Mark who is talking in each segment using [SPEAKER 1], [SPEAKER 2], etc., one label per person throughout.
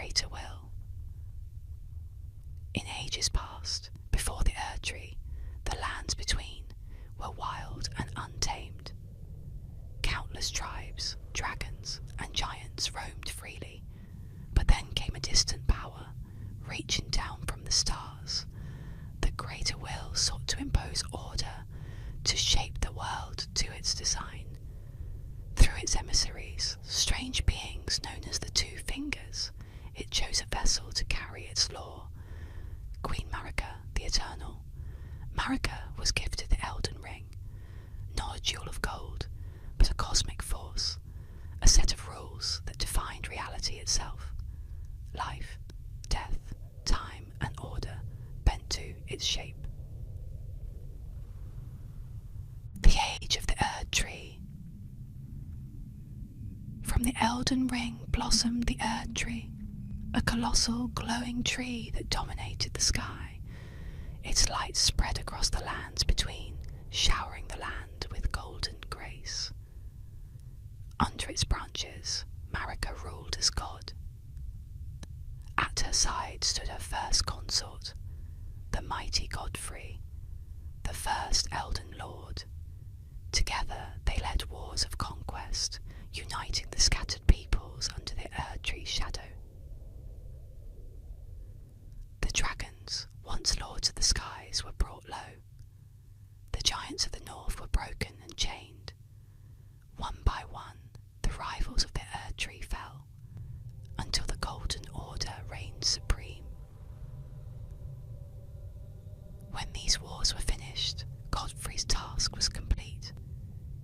[SPEAKER 1] greater will. In ages past, before the Erdtree, the lands between were wild and untamed. Countless tribes, dragons, and giants roamed freely, but then came a distant power, reaching down from the stars. The greater will sought to impose order, to shape the world to its design. Through its emissaries, strange beings known as the Two Fingers, it chose a vessel to carry its law. Queen Marika, the Eternal. Marika was gifted the Elden Ring, not a jewel of gold, but a cosmic force, a set of rules that defined reality itself. Life, death, time, and order bent to its shape. The age of the Erdtree. From the Elden Ring blossomed the Erdtree, a colossal glowing tree that dominated the sky. Its light spread across the lands between, showering the land with golden grace. Under its branches, Marika ruled as god. At her side stood her first consort, the mighty Godfrey, the first Elden Lord. Together they led wars of conquest, uniting the scattered peoples under the Erdtree shadow. The dragons, once lords of the skies, were brought low. The giants of the north were broken and chained. One by one, the rivals of the Erdtree fell, until the Golden Order reigned supreme. When these wars were finished, Godfrey's task was complete.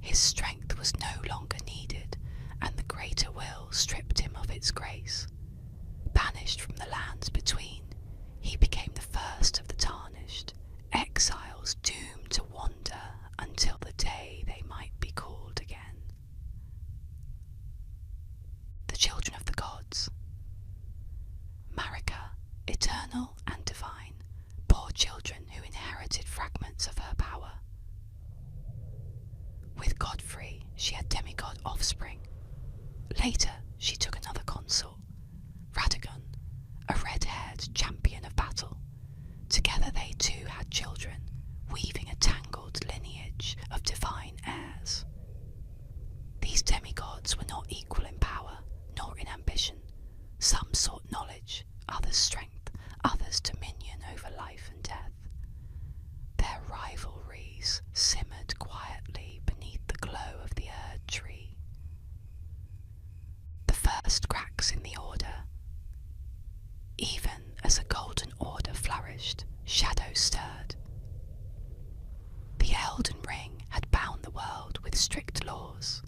[SPEAKER 1] His strength was no longer needed, and the greater will stripped him of its grace. Banished from the lands between, he became the first of the tarnished, exiles doomed to wander until the day they might be called again. The children of the gods. Marika, eternal and divine, bore children who inherited fragments of her power. With Godfrey, she had demigod offspring. Later, she took another consort, Radagon, a red-haired champion of battle. Together they too had children, weaving a tangled lineage of divine heirs. These demigods were not equal in power, nor in ambition. Some sought knowledge, others strength, others dominion over life and death. Their rivalries simmered quietly beneath the glow of the Erdtree. The first cracks in the order. Even as a golden order flourished, shadows stirred. The Elden Ring had bound the world with strict laws.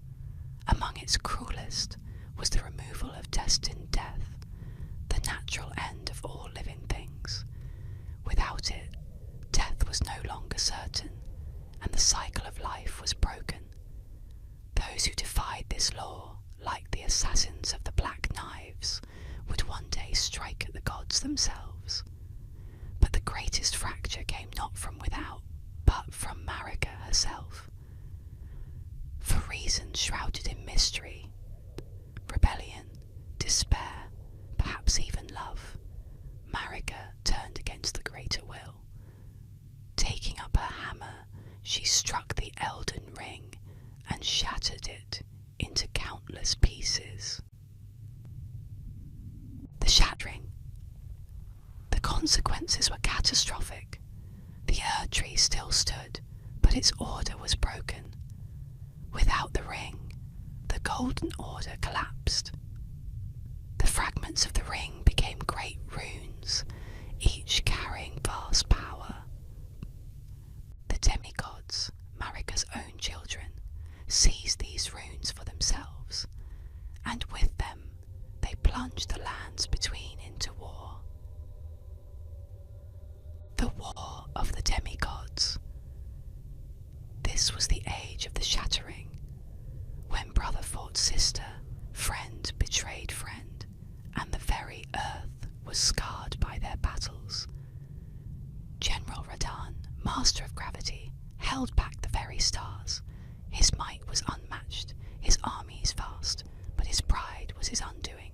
[SPEAKER 1] Among its cruelest was the removal of destined death, the natural end of all living things. Without it, death was no longer certain, and the cycle of life was broken. Those who defied this law, like the assassins of the Black Knives, would one day strike at the gods themselves. But the greatest fracture came not from without, but from Marika herself. For reasons shrouded in mystery, rebellion, despair, perhaps even love, Marika turned against the greater will. Taking up her hammer, she struck the Elden Ring and shattered it into countless pieces. The shattering. The consequences were catastrophic. The Erdtree still stood, but its order was broken. Without the ring, the Golden Order collapsed. The fragments of the ring became great runes, each carrying vast power. The demigods, Marika's own children, seized these runes for themselves, and with them they plunged the lands between into war. The War of the Demigods. This was the age of the shattering, when brother fought sister, friend betrayed friend, and the very earth was scarred by their battles. General Radahn, master of gravity, held back the very stars. His might was unmatched, his armies vast, but his pride was his undoing.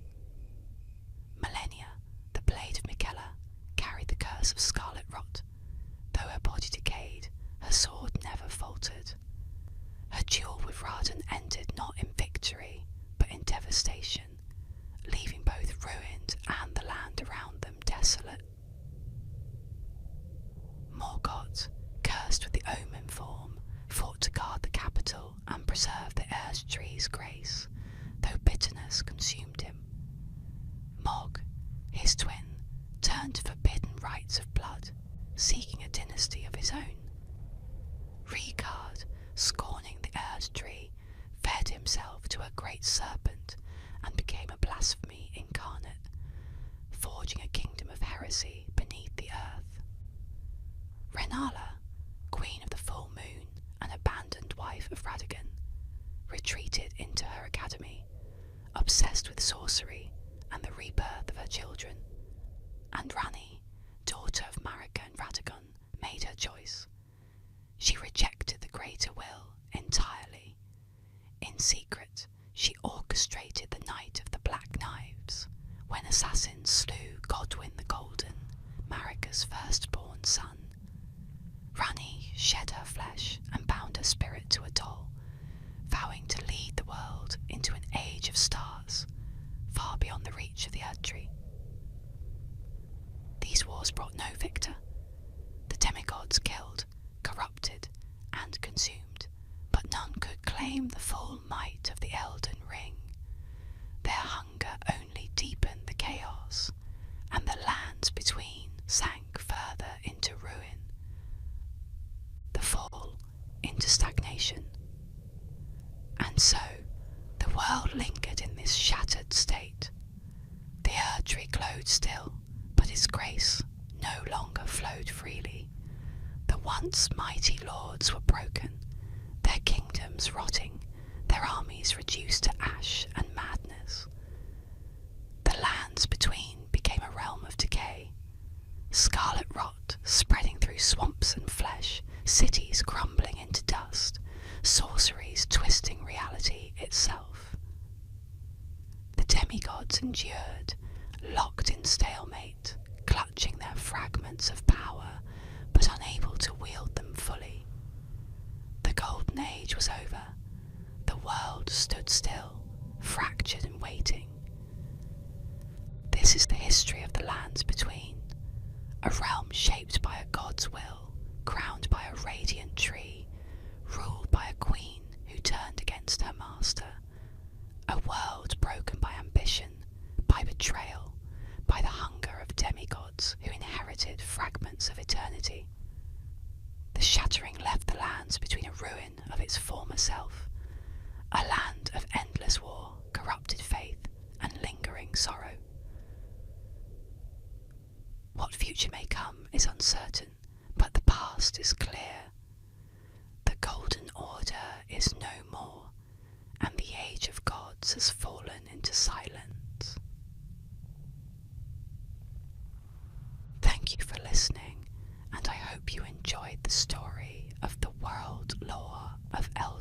[SPEAKER 1] Millennia conspiracy beneath the earth. Renala, queen of the full moon and abandoned wife of Radagon, retreated into her academy, obsessed with sorcery and the rebirth of her children. And Rani, daughter of Marika and Radagon, made her choice. She rejected the greater will entirely. In secret, she orchestrated the Night of the Black Knives, when assassins slew Godwyn the Golden, Marika's firstborn son. Rani shed her flesh and bound her spirit to a doll, vowing to lead the world into an age of stars, far beyond the reach of the Erdtree. These wars brought no victor. The demigods killed, corrupted, and consumed, but none could claim the full might of the Elden Ring. Their hunger only deepened the chaos, and the lands between sank further into ruin, the fall into stagnation. And so, the world lingered in this shattered state. The Erdtree glowed still, but its grace no longer flowed freely. The once mighty lords were broken, their kingdoms rotting, their armies reduced to ash and madness. The lands between became a realm of decay, scarlet rot spreading through swamps and flesh, cities crumbling into dust, sorceries twisting reality itself. The demigods endured, locked in stalemate, clutching their fragments of power, but unable to wield them fully. The Golden Age was over. The world stood still, fractured and waiting. This is the history of the lands between, a realm shaped by a god's will, crowned by a radiant tree, ruled by a queen who turned against her master. A world broken by ambition, by betrayal, by the hunger of demigods who inherited fragments of eternity. The shattering left the lands between a ruin of its former self, a land of endless war, corrupted faith, and lingering sorrow. What future may come is uncertain, but the past is clear. The Golden Order is no more, and the Age of Gods has fallen into silence. Thank you for listening, and I hope you enjoyed the story of the world lore of Elden